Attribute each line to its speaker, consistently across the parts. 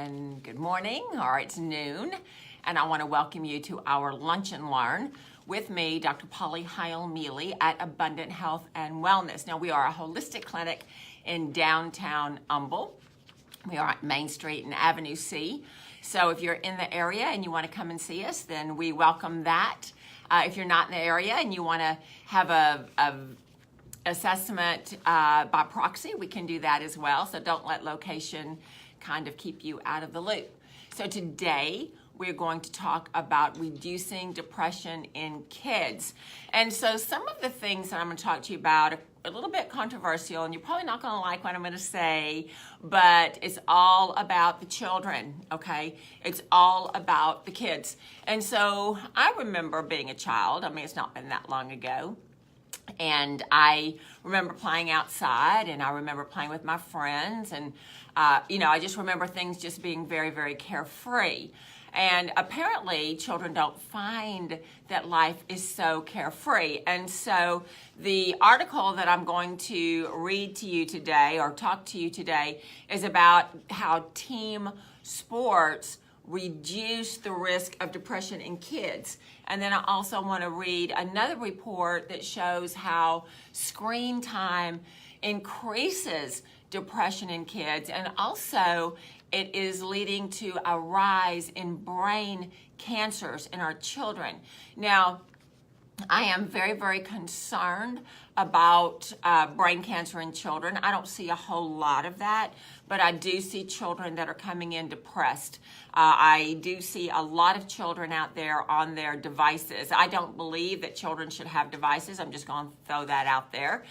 Speaker 1: and good morning, or it's noon, and I want to welcome you to our Lunch and Learn with me, Dr. Polly Heil-Mealey at Abundant Health and Wellness. Now, we are a holistic clinic in downtown Humble. We are at Main Street and Avenue C. So if you're in the area and you want to come and see us, then we welcome that. If you're not in the area and you want to have a assessment by proxy, we can do that as well. So don't let location kind of keep you out of the loop. So today we're going to talk about reducing depression in kids. And so some of the things that I'm going to talk to you about are a little bit controversial, and you're probably not going to like what I'm going to say, but it's all about the children, okay? It's all about the kids. And so I remember being a child. I mean, it's not been that long ago. And I remember playing outside, and I remember playing with my friends, and I just remember things just being very, very carefree. And apparently children don't find that life is so carefree. And so the article that I'm going to read to you today or talk to you today is about how team sports reduce the risk of depression in kids. And then I also want to read another report that shows how screen time increases depression in kids, and also it is leading to a rise in brain cancers in our children. Now, I am very, very concerned about brain cancer in children. I don't see a whole lot of that, but I do see children that are coming in depressed. I do see a lot of children out there on their devices. I don't believe that children should have devices. I'm just going to throw that out there.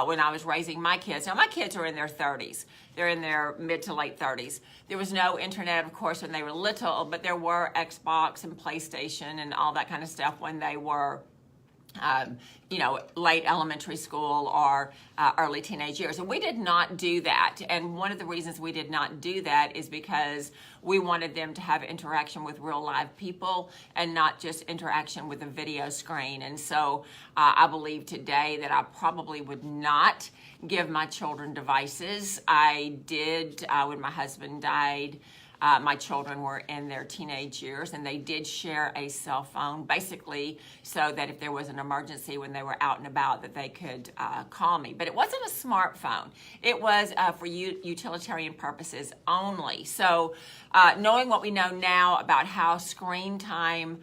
Speaker 1: When I was raising my kids, now my kids are in their 30s. They're in their mid to late 30s. There was no internet, of course, when they were little, but there were Xbox and PlayStation and all that kind of stuff when they were late elementary school or early teenage years. And we did not do that. And one of the reasons we did not do that is because we wanted them to have interaction with real live people and not just interaction with a video screen. And so I believe today that I probably would not give my children devices. I did when my husband died. My children were in their teenage years, and they did share a cell phone, basically so that if there was an emergency when they were out and about, that they could call me. But it wasn't a smartphone. It was for utilitarian purposes only. So knowing what we know now about how screen time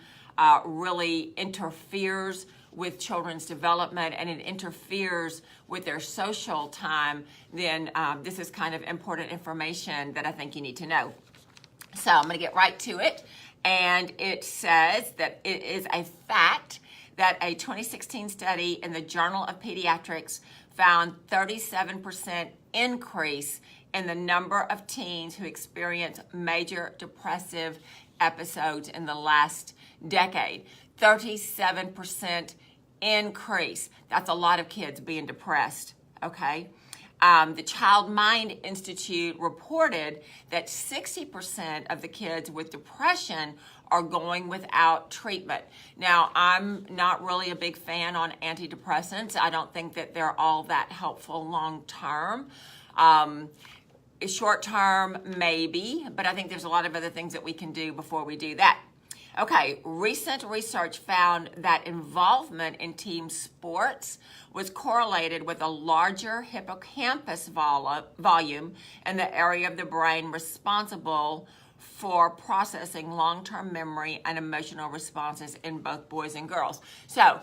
Speaker 1: really interferes with children's development, and it interferes with their social time, then this is kind of important information that I think you need to know. So I'm going to get right to it, and it says that it is a fact that a 2016 study in the Journal of Pediatrics found 37% increase in the number of teens who experience major depressive episodes in the last decade. 37% increase. That's a lot of kids being depressed, okay? The Child Mind Institute reported that 60% of the kids with depression are going without treatment. Now, I'm not really a big fan on antidepressants. I don't think that they're all that helpful long term. Short term, maybe, but I think there's a lot of other things that we can do before we do that. Okay, recent research found that involvement in team sports was correlated with a larger hippocampus volume in the area of the brain responsible for processing long-term memory and emotional responses in both boys and girls. So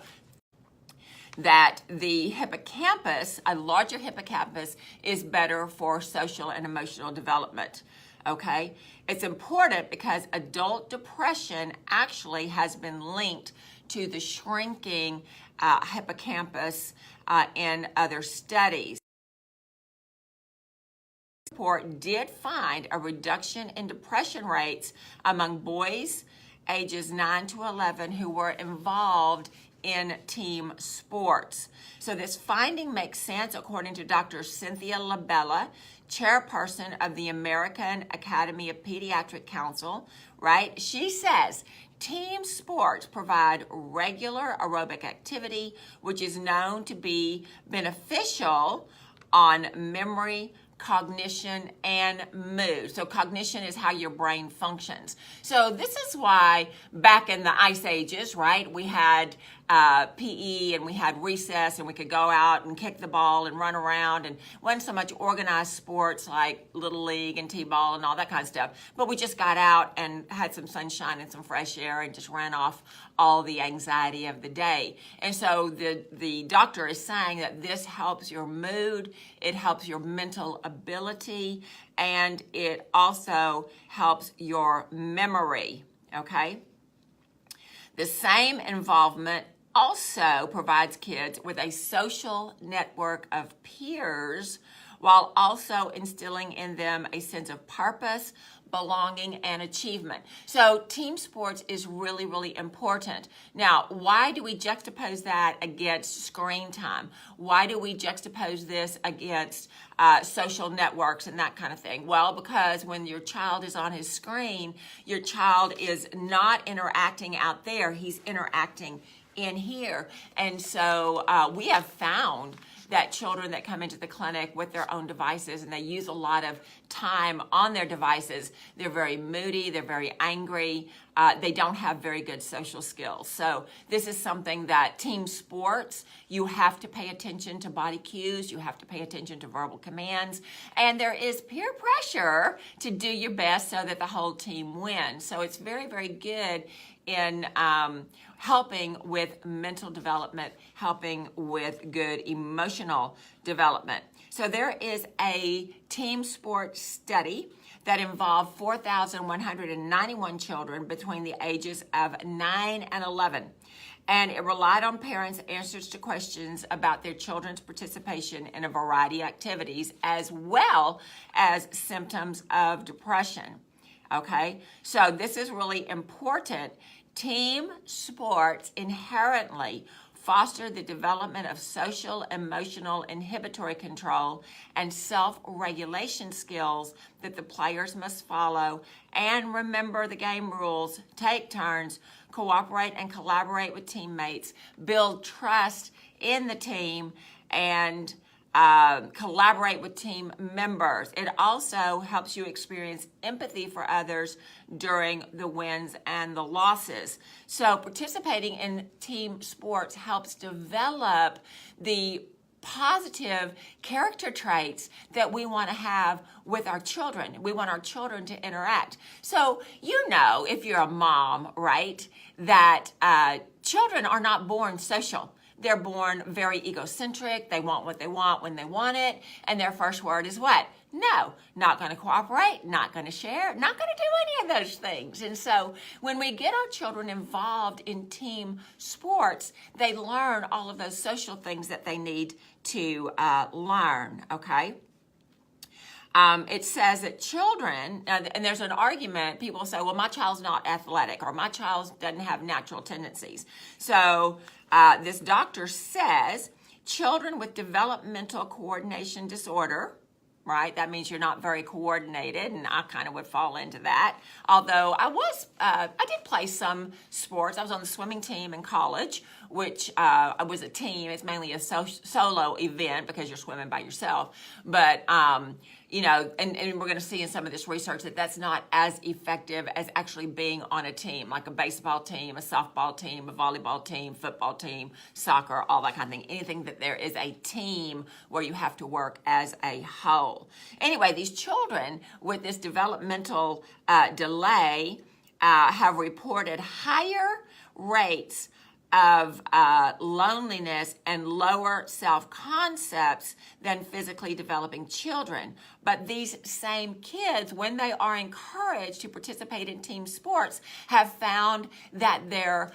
Speaker 1: that the hippocampus, a larger hippocampus, is better for social and emotional development. Okay, it's important because adult depression actually has been linked to the shrinking hippocampus in other studies. The report did find a reduction in depression rates among boys ages 9 to 11 who were involved in team sports. So this finding makes sense according to Dr. Cynthia LaBella, chairperson of the American Academy of Pediatric Council, right? She says team sports provide regular aerobic activity, which is known to be beneficial on memory, cognition, and mood. So cognition is how your brain functions. So this is why back in the ice ages, right, we had PE and we had recess and we could go out and kick the ball and run around, and wasn't so much organized sports like Little League and T-ball and all that kind of stuff. But we just got out and had some sunshine and some fresh air and just ran off all the anxiety of the day. And so the doctor is saying that this helps your mood, it helps your mental ability, and it also helps your memory, okay? The same involvement also provides kids with a social network of peers while also instilling in them a sense of purpose, belonging, and achievement. So team sports is really, really important. Now, why do we juxtapose that against screen time? Why do we juxtapose this against social networks and that kind of thing? Well, because when your child is on his screen, your child is not interacting out there, he's interacting in here. And so we have found that children that come into the clinic with their own devices and they use a lot of time on their devices, they're very moody, they're very angry, they don't have very good social skills. So this is something that team sports, you have to pay attention to body cues, you have to pay attention to verbal commands, and there is peer pressure to do your best so that the whole team wins. So it's very, very good in helping with mental development, helping with good emotional development. So there is a team sports study that involved 4,191 children between the ages of 9 and 11. And it relied on parents' answers to questions about their children's participation in a variety of activities as well as symptoms of depression. Okay, so this is really important. Team sports inherently foster the development of social, emotional, inhibitory control, and self-regulation skills that the players must follow and remember the game rules, take turns, cooperate and collaborate with teammates, build trust in the team, and collaborate with team members. It also helps you experience empathy for others during the wins and the losses. So participating in team sports helps develop the positive character traits that we want to have with our children. We want our children to interact. So you know, if you're a mom, right, that children are not born social. They're born very egocentric. They want what they want when they want it. And their first word is what? No, not going to cooperate, not going to share, not going to do any of those things. And so when we get our children involved in team sports, they learn all of those social things that they need to learn, okay? It says that children, and there's an argument, people say, well, my child's not athletic or my child doesn't have natural tendencies. So this doctor says children with developmental coordination disorder, right? That means you're not very coordinated, and I kind of would fall into that. Although I did play some sports. I was on the swimming team in college, which was a team. It's mainly a solo event because you're swimming by yourself. But you know, and we're going to see in some of this research that that's not as effective as actually being on a team, like a baseball team, a softball team, a volleyball team, football team, soccer, all that kind of thing. Anything that there is a team where you have to work as a whole. Anyway, these children with this developmental delay have reported higher rates of loneliness and lower self-concepts than physically developing children. But these same kids, when they are encouraged to participate in team sports, have found that their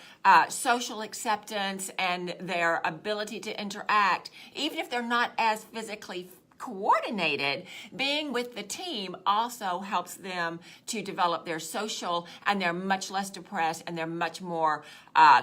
Speaker 1: social acceptance and their ability to interact, even if they're not as physically coordinated, being with the team also helps them to develop their social, and they're much less depressed and they're much more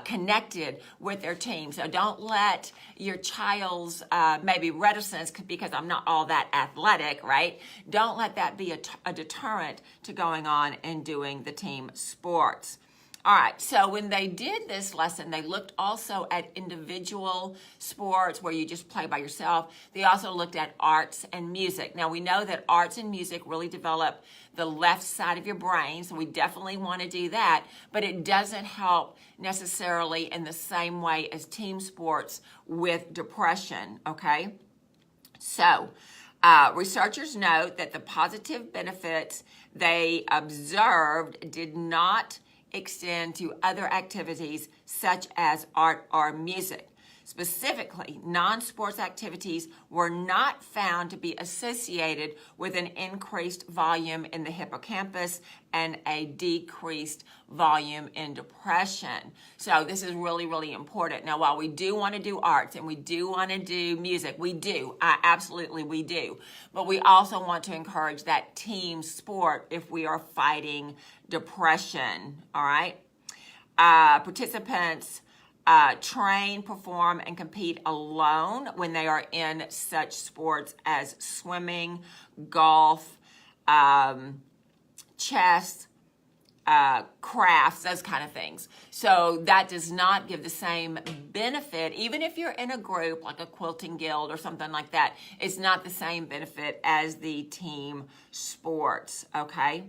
Speaker 1: connected with their team. So don't let your child's maybe reticence, because I'm not all that athletic, right? Don't let that be a deterrent to going on and doing the team sports. All right, so when they did this lesson, they looked also at individual sports where you just play by yourself. They also looked at arts and music. Now, we know that arts and music really develop the left side of your brain, so we definitely want to do that, but it doesn't help necessarily in the same way as team sports with depression, okay? So, researchers note that the positive benefits they observed did not extend to other activities such as art or music. Specifically, non-sports activities were not found to be associated with an increased volume in the hippocampus and a decreased volume in depression. So this is really, really important. Now, while we do want to do arts and we do want to do music, we do, absolutely we do, but we also want to encourage that team sport if we are fighting depression, all right? Participants train, perform, and compete alone when they are in such sports as swimming, golf, chess, crafts, those kind of things. So that does not give the same benefit, even if you're in a group like a quilting guild or something like that, it's not the same benefit as the team sports, okay?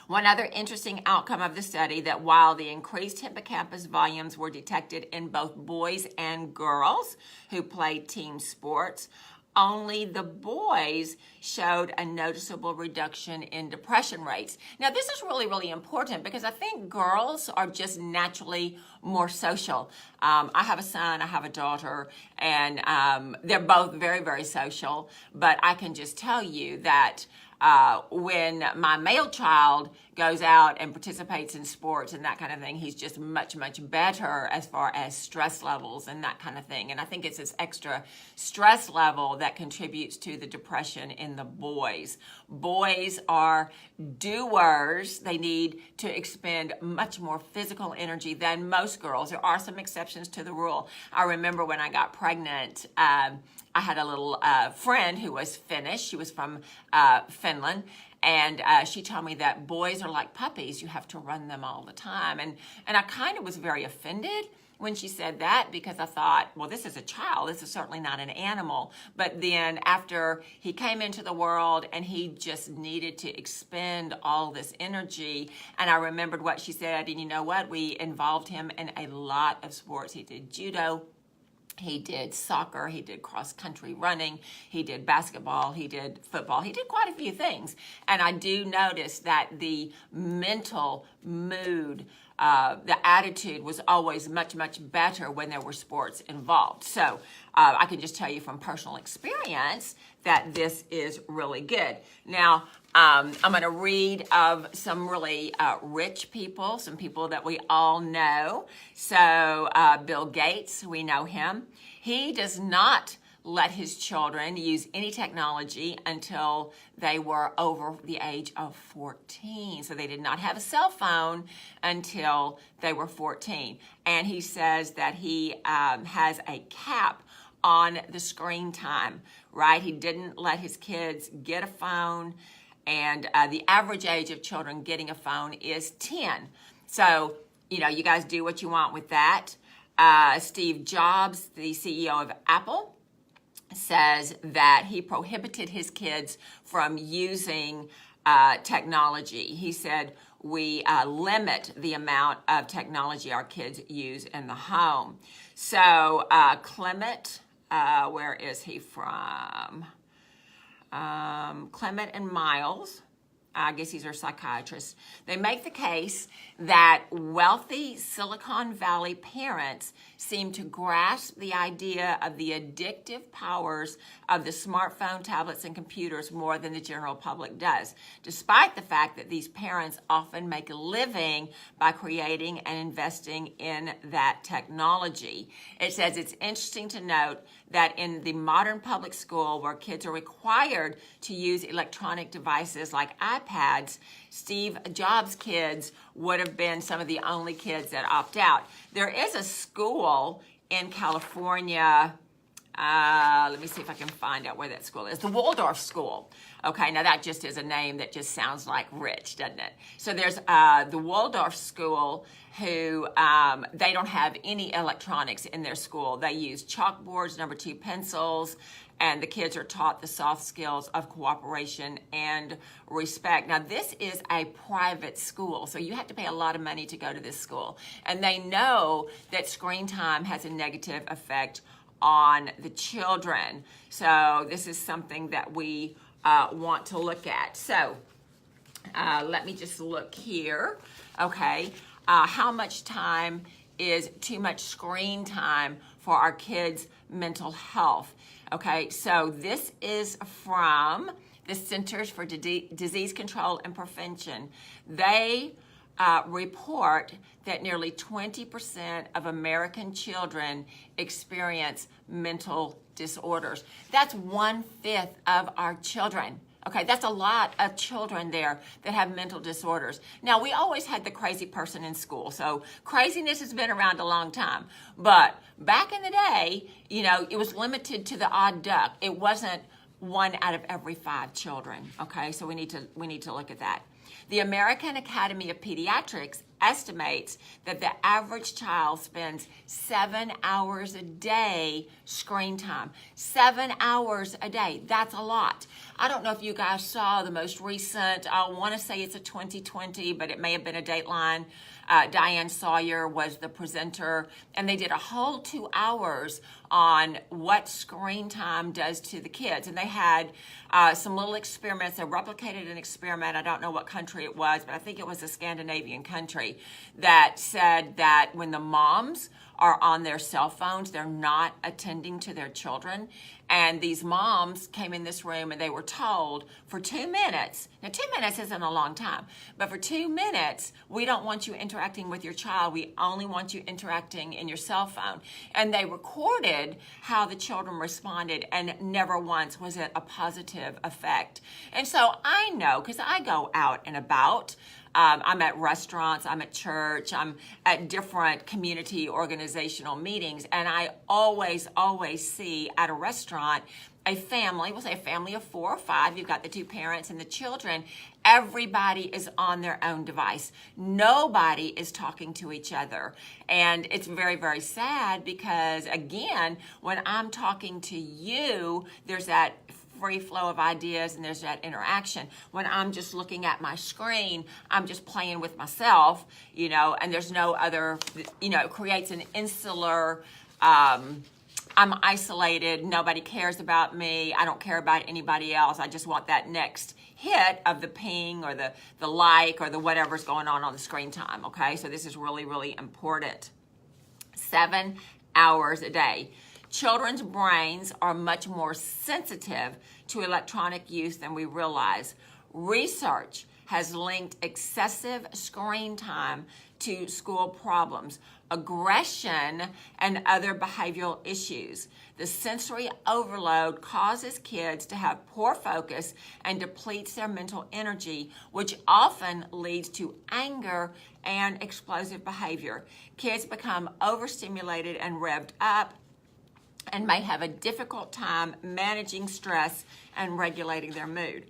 Speaker 1: One other interesting outcome of the study that while the increased hippocampus volumes were detected in both boys and girls who played team sports, only the boys showed a noticeable reduction in depression rates. Now, this is really, really important because I think girls are just naturally more social. I have a son, I have a daughter, and they're both very, very social, but I can just tell you that when my male child goes out and participates in sports and that kind of thing, he's just much, much better as far as stress levels and that kind of thing. And I think it's this extra stress level that contributes to the depression in the boys. Boys are doers. They need to expend much more physical energy than most girls. There are some exceptions to the rule. I remember when I got pregnant, I had a little friend who was Finnish. She was from Finland. And she told me that boys are like puppies. You have to run them all the time. And I kind of was very offended when she said that because I thought, well, this is a child. This is certainly not an animal. But then after he came into the world and he just needed to expend all this energy, and I remembered what she said, and you know what? We involved him in a lot of sports. He did judo. He did soccer, he did cross-country running, he did basketball, he did football, he did quite a few things. And I do notice that the mental mood, the attitude was always much, much better when there were sports involved. So I can just tell you from personal experience that this is really good. Now, I'm going to read of some really rich people, some people that we all know. So Bill Gates, we know him. He does not let his children use any technology until they were over the age of 14. So they did not have a cell phone until they were 14. And he says that he has a cap on the screen time, right? He didn't let his kids get a phone. And the average age of children getting a phone is 10. So, you know, you guys do what you want with that. Steve Jobs, the CEO of Apple, says that he prohibited his kids from using technology. He said, we limit the amount of technology our kids use in the home. So Clement, where is he from? Clement and Miles, I guess these are psychiatrists, they make the case that wealthy Silicon Valley parents seem to grasp the idea of the addictive powers of the smartphone, tablets, and computers more than the general public does, despite the fact that these parents often make a living by creating and investing in that technology. It says it's interesting to note that in the modern public school where kids are required to use electronic devices like iPads, Steve Jobs' kids would have been some of the only kids that opt out. There is a school in California, Let me see if I can find out where that school is. The Waldorf School. Okay, now that just is a name that just sounds like rich, doesn't it? So there's the Waldorf School who, they don't have any electronics in their school. They use chalkboards, number 2 pencils, and the kids are taught the soft skills of cooperation and respect. Now, this is a private school, so you have to pay a lot of money to go to this school. And they know that screen time has a negative effect on the children. So this is something that we want to look at. So let me just look here. Okay, how much time is too much screen time for our kids' mental health? Okay, so this is from the Centers for Disease Control and Prevention. They report that nearly 20% of American children experience mental disorders. That's 1/5 of our children. Okay, that's a lot of children there that have mental disorders. Now, we always had the crazy person in school, so craziness has been around a long time. But back in the day, you know, it was limited to the odd duck. It wasn't 1 out of every 5 children. Okay, so we need to look at that. The American Academy of Pediatrics estimates that the average child spends 7 hours a day screen time. 7 hours a day. That's a lot. I don't know if you guys saw the most recent, I want to say it's a 2020, but it may have been a Dateline. Diane Sawyer was the presenter, and they did a whole 2 hours on what screen time does to the kids. And they had some little experiments. They replicated an experiment. I don't know what country it was, but I think it was a Scandinavian country that said that when the moms are on their cell phones, they're not attending to their children. And these moms came in this room and they were told for 2 minutes, now 2 minutes isn't a long time, but for 2 minutes, we don't want you interacting with your child. We only want you interacting in your cell phone. And they recorded how the children responded, and never once was it a positive effect. And so I know, because I go out and about, I'm at restaurants, I'm at church, I'm at different community organizational meetings, and I always see at a restaurant a family, we'll say a family of 4 or 5, you've got the 2 parents and the children, everybody is on their own device. Nobody is talking to each other. And it's very, very sad because, again, when I'm talking to you, there's that free flow of ideas and there's that interaction. When I'm just looking at my screen, I'm just playing with myself, you know, and there's no other, you know, it creates an insular, I'm isolated, nobody cares about me, I don't care about anybody else, I just want that next hit of the ping or the like or the whatever's going on the screen time, okay? So this is really, really important. 7 hours a day. Children's brains are much more sensitive to electronic use than we realize. Research has linked excessive screen time to school problems, aggression, and other behavioral issues. The sensory overload causes kids to have poor focus and depletes their mental energy, which often leads to anger and explosive behavior. Kids become overstimulated and revved up and may have a difficult time managing stress and regulating their mood.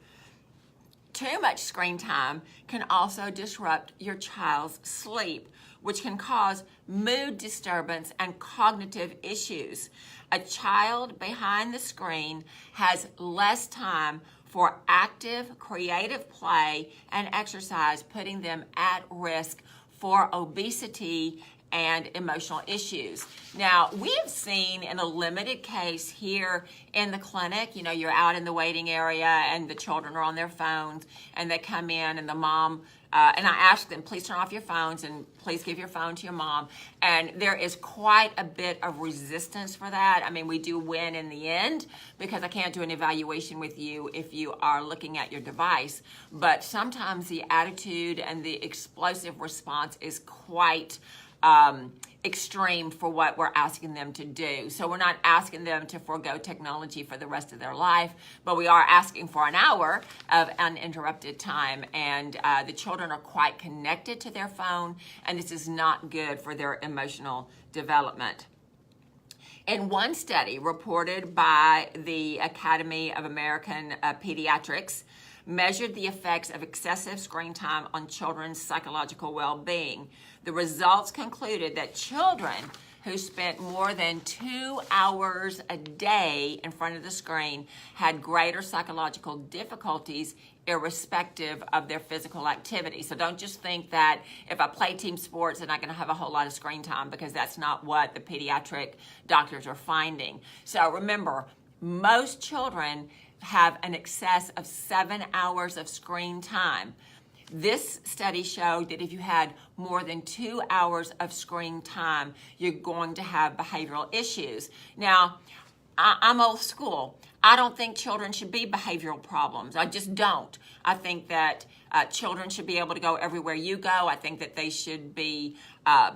Speaker 1: Too much screen time can also disrupt your child's sleep, which can cause mood disturbance and cognitive issues. A child behind the screen has less time for active, creative play and exercise, putting them at risk for obesity and emotional issues. Now, we have seen in a limited case here in the clinic, you know, you're out in the waiting area and the children are on their phones and they come in and the mom, and I ask them, please turn off your phones and please give your phone to your mom. And there is quite a bit of resistance for that. I mean, we do win in the end because I can't do an evaluation with you if you are looking at your device. But sometimes the attitude and the explosive response is quite extreme for what we're asking them to do. So we're not asking them to forego technology for the rest of their life, but we are asking for an hour of uninterrupted time. And the children are quite connected to their phone, and this is not good for their emotional development. In one study reported by the Academy of American Pediatrics, measured the effects of excessive screen time on children's psychological well-being. The results concluded that children who spent more than 2 hours a day in front of the screen had greater psychological difficulties irrespective of their physical activity. So don't just think that if I play team sports, then I'm going to have a whole lot of screen time, because that's not what the pediatric doctors are finding. So remember, most children have an excess of 7 hours of screen time. This study showed that if you had more than 2 hours of screen time, you're going to have behavioral issues. Now, I'm old school. I don't think children should be behavioral problems. I just don't. I think that children should be able to go everywhere you go. I think that they should be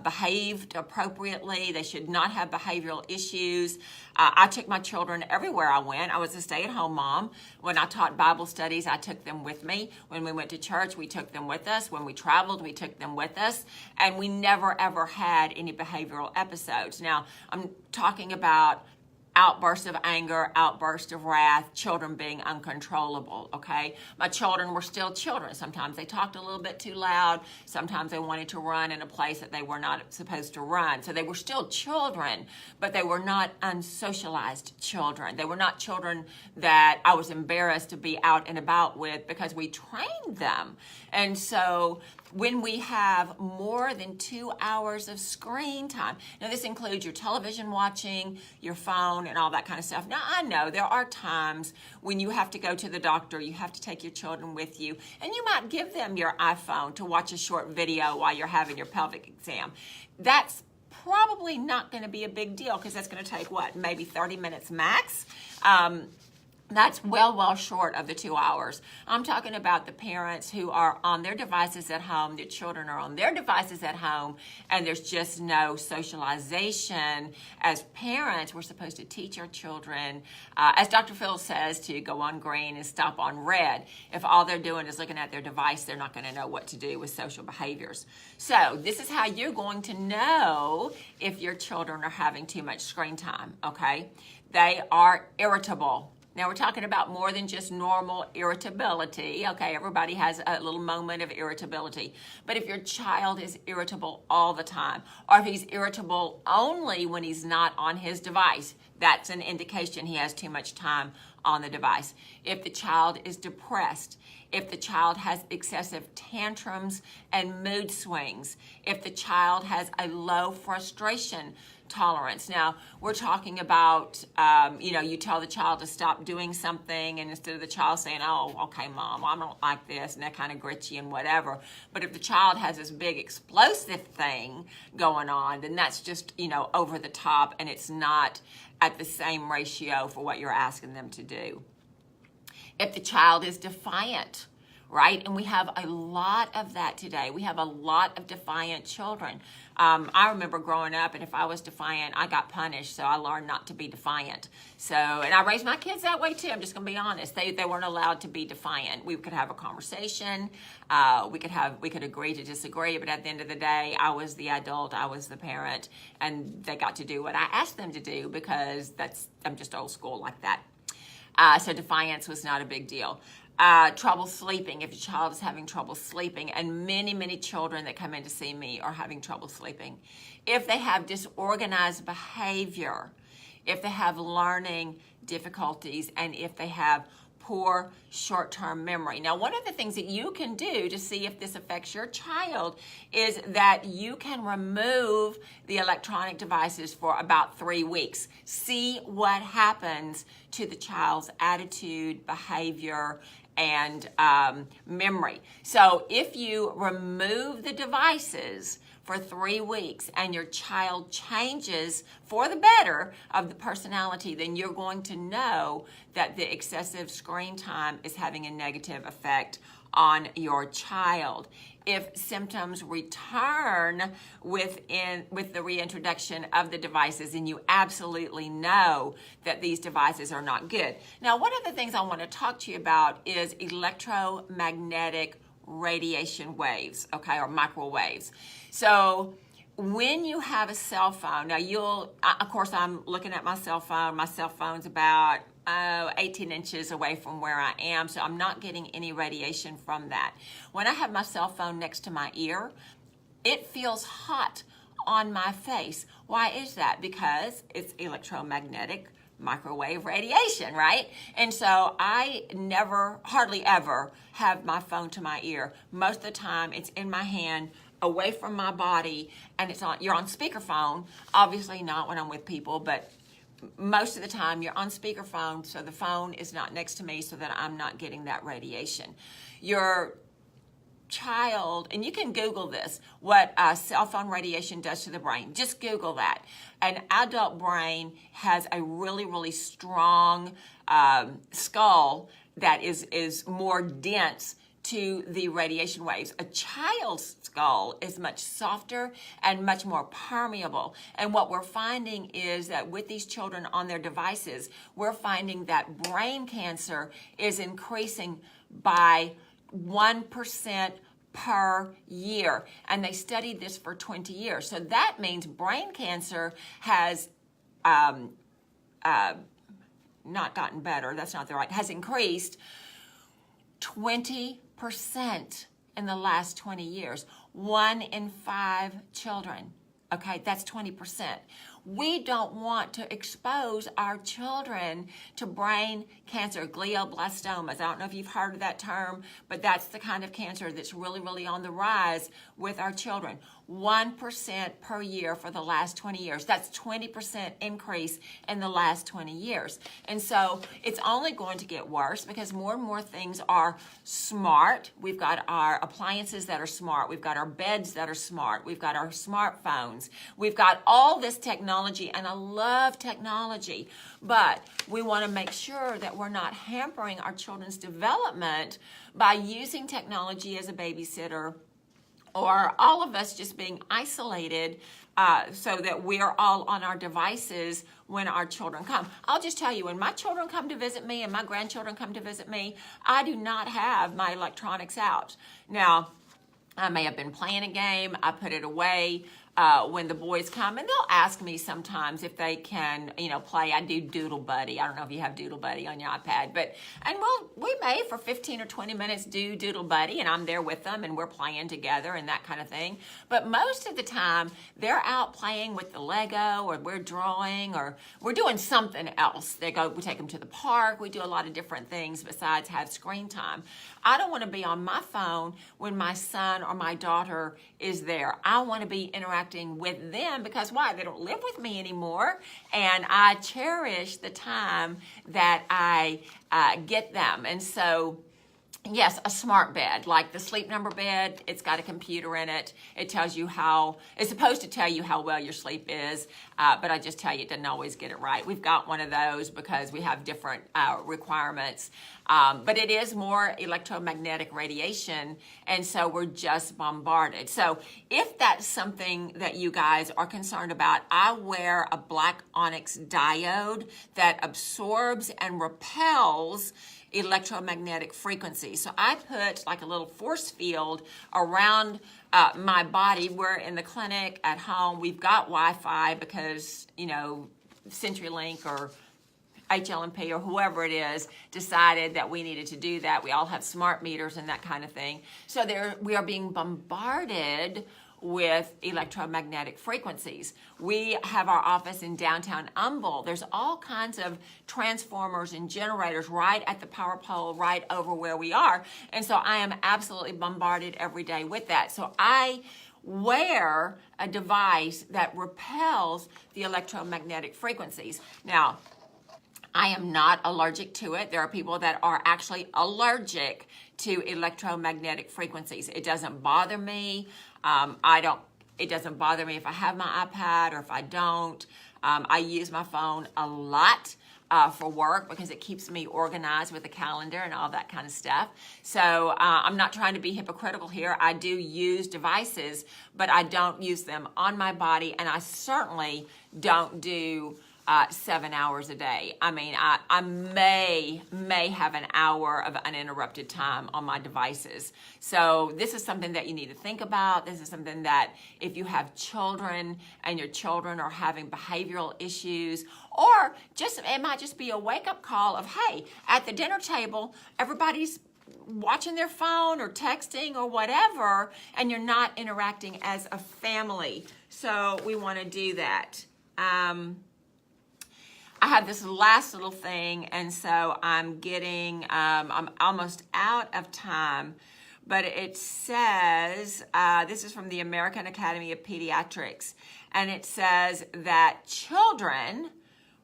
Speaker 1: behaved appropriately. They should not have behavioral issues. I took my children everywhere I went. I was a stay-at-home mom. When I taught Bible studies, I took them with me. When we went to church, we took them with us. When we traveled, we took them with us. And we never, ever had any behavioral episodes. Now, I'm talking about outbursts of anger, outbursts of wrath, children being uncontrollable, okay? My children were still children. Sometimes they talked a little bit too loud. Sometimes they wanted to run in a place that they were not supposed to run. So they were still children, but they were not unsocialized children. They were not children that I was embarrassed to be out and about with, because we trained them. And so when we have more than 2 hours of screen time, now this includes your television watching, your phone, and all that kind of stuff. Now, I know there are times when you have to go to the doctor, you have to take your children with you, and you might give them your iPhone to watch a short video while you're having your pelvic exam. That's probably not going to be a big deal, because that's going to take, what, maybe 30 minutes max? That's well short of the 2 hours. I'm talking about the parents who are on their devices at home, their children are on their devices at home, and there's just no socialization. As parents, we're supposed to teach our children, as Dr. Phil says, to go on green and stop on red. If all they're doing is looking at their device, they're not going to know what to do with social behaviors. So this is how you're going to know if your children are having too much screen time, okay? They are irritable. Now, we're talking about more than just normal irritability. Okay, everybody has a little moment of irritability. But if your child is irritable all the time, or if he's irritable only when he's not on his device, that's an indication he has too much time on the device. If the child is depressed, if the child has excessive tantrums and mood swings, if the child has a low frustration tolerance. Now, we're talking about, you tell the child to stop doing something, and instead of the child saying, oh, okay, Mom, I don't like this, and they're kind of gritchy and whatever. But if the child has this big explosive thing going on, then that's just, over the top, and it's not at the same ratio for what you're asking them to do. If the child is defiant, right? And we have a lot of that today. We have a lot of defiant children. I remember growing up, and if I was defiant, I got punished, so I learned not to be defiant. So, and I raised my kids that way too. I'm just going to be honest. They weren't allowed to be defiant. We could have a conversation. We could agree to disagree, but at the end of the day, I was the adult, I was the parent, and they got to do what I asked them to do, because I'm just old school like that. So defiance was not a big deal. Trouble sleeping, if your child is having trouble sleeping, and many children that come in to see me are having trouble sleeping. If they have disorganized behavior, if they have learning difficulties, and if they have poor short-term memory. Now, one of the things that you can do to see if this affects your child is that you can remove the electronic devices for about 3 weeks. See what happens to the child's attitude, behavior, and memory. So if you remove the devices for 3 weeks and your child changes for the better of the personality, then you're going to know that the excessive screen time is having a negative effect on your child. If symptoms return with the reintroduction of the devices, then you absolutely know that these devices are not good. Now, one of the things I want to talk to you about is electromagnetic radiation waves, okay, or microwaves. So when you have a cell phone, now of course, I'm looking at my cell phone. My cell phone's about 18 inches away from where I am, so I'm not getting any radiation from that. When I have my cell phone next to my ear, it feels hot on my face. Why is that? Because it's electromagnetic microwave radiation, right? And so I hardly ever have my phone to my ear. Most of the time it's in my hand, away from my body, and you're on speakerphone. Obviously not when I'm with people, but most of the time you're on speakerphone, so the phone is not next to me so that I'm not getting that radiation. Your child, and you can Google this, what cell phone radiation does to the brain. Just Google that. An adult brain has a really, really strong skull that is more dense to the radiation waves. A child's skull is much softer and much more permeable. And what we're finding is that with these children on their devices, we're finding that brain cancer is increasing by 1% per year. And they studied this for 20 years. So that means brain cancer has not gotten better, that's not the right, has increased 20% in the last 20 years. 1 in 5 children. Okay, that's 20%. We don't want to expose our children to brain cancer, glioblastomas. I don't know if you've heard of that term, but that's the kind of cancer that's really, really on the rise with our children. 1% per year for the last 20 years. That's 20% increase in the last 20 years. And so it's only going to get worse because more and more things are smart. We've got our appliances that are smart. We've got our beds that are smart. We've got our smartphones. We've got all this technology, and I love technology, but we want to make sure that we're not hampering our children's development by using technology as a babysitter, or all of us just being isolated so that we're all on our devices when our children come. I'll just tell you, when my children come to visit me and my grandchildren come to visit me, I do not have my electronics out. Now, I may have been playing a game, I put it away when the boys come, and they'll ask me sometimes if they can, play. I do Doodle Buddy. I don't know if you have Doodle Buddy on your iPad, we may for 15 or 20 minutes do Doodle Buddy, and I'm there with them, and we're playing together and that kind of thing. But most of the time, they're out playing with the Lego, or we're drawing, or we're doing something else. We take them to the park. We do a lot of different things besides have screen time. I don't want to be on my phone when my son or my daughter is there. I want to be interacting with them because why? They don't live with me anymore, and I cherish the time that I get them. And so, yes, a smart bed, like the Sleep Number bed. It's got a computer in it. It's supposed to tell you how well your sleep is, but I just tell you it doesn't always get it right. We've got one of those because we have different requirements, but it is more electromagnetic radiation, and so we're just bombarded. So if that's something that you guys are concerned about, I wear a black onyx diode that absorbs and repels electromagnetic frequency. So I put like a little force field around my body. We're in the clinic, at home. We've got Wi-Fi because, CenturyLink or HLMP or whoever it is decided that we needed to do that. We all have smart meters and that kind of thing. So we are being bombarded with electromagnetic frequencies. We have our office in downtown Humble. There's all kinds of transformers and generators right at the power pole right over where we are. And so I am absolutely bombarded every day with that. So I wear a device that repels the electromagnetic frequencies. Now, I am not allergic to it. There are people that are actually allergic to electromagnetic frequencies. It doesn't bother me. It doesn't bother me if I have my iPad or if I don't. I use my phone a lot for work because it keeps me organized with a calendar and all that kind of stuff. So I'm not trying to be hypocritical here. I do use devices, but I don't use them on my body, and I certainly don't do 7 hours a day. I mean, I may have an hour of uninterrupted time on my devices. So this is something that you need to think about. This is something that if you have children and your children are having behavioral issues, or just it might just be a wake-up call of, hey, at the dinner table, everybody's watching their phone or texting or whatever, and you're not interacting as a family. So we want to do that. I have this last little thing, and so I'm almost out of time, but it says, this is from the American Academy of Pediatrics, and it says that children,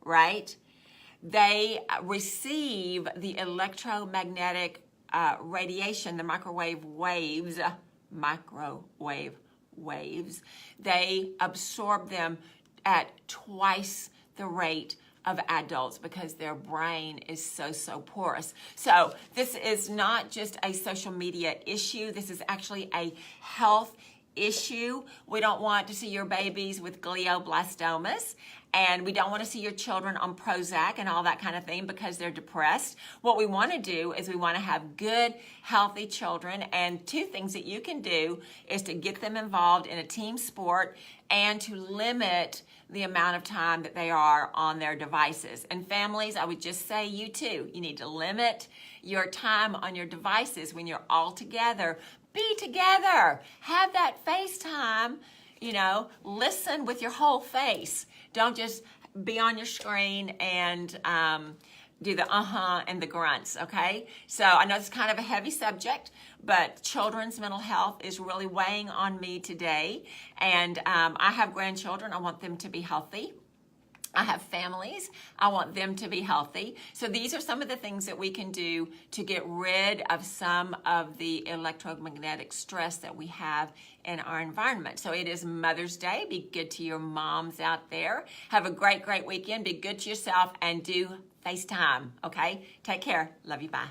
Speaker 1: right, they receive the electromagnetic radiation, the microwave waves, they absorb them at twice the rate of adults because their brain is so porous. So this is not just a social media issue. This is actually a health issue. We don't want to see your babies with glioblastomas, and we don't want to see your children on Prozac and all that kind of thing because they're depressed. What we want to do is we want to have good, healthy children, and two things that you can do is to get them involved in a team sport and to limit the amount of time that they are on their devices. And families, I would just say you too, you need to limit your time on your devices when you're all together. Be together. Have that FaceTime, listen with your whole face. Don't just be on your screen and do the and the grunts, okay? So I know it's kind of a heavy subject, but children's mental health is really weighing on me today. And I have grandchildren. I want them to be healthy. I have families. I want them to be healthy. So these are some of the things that we can do to get rid of some of the electromagnetic stress that we have in our environment. So it is Mother's Day. Be good to your moms out there. Have a great weekend. Be good to yourself and do FaceTime, okay? Take care. Love you. Bye.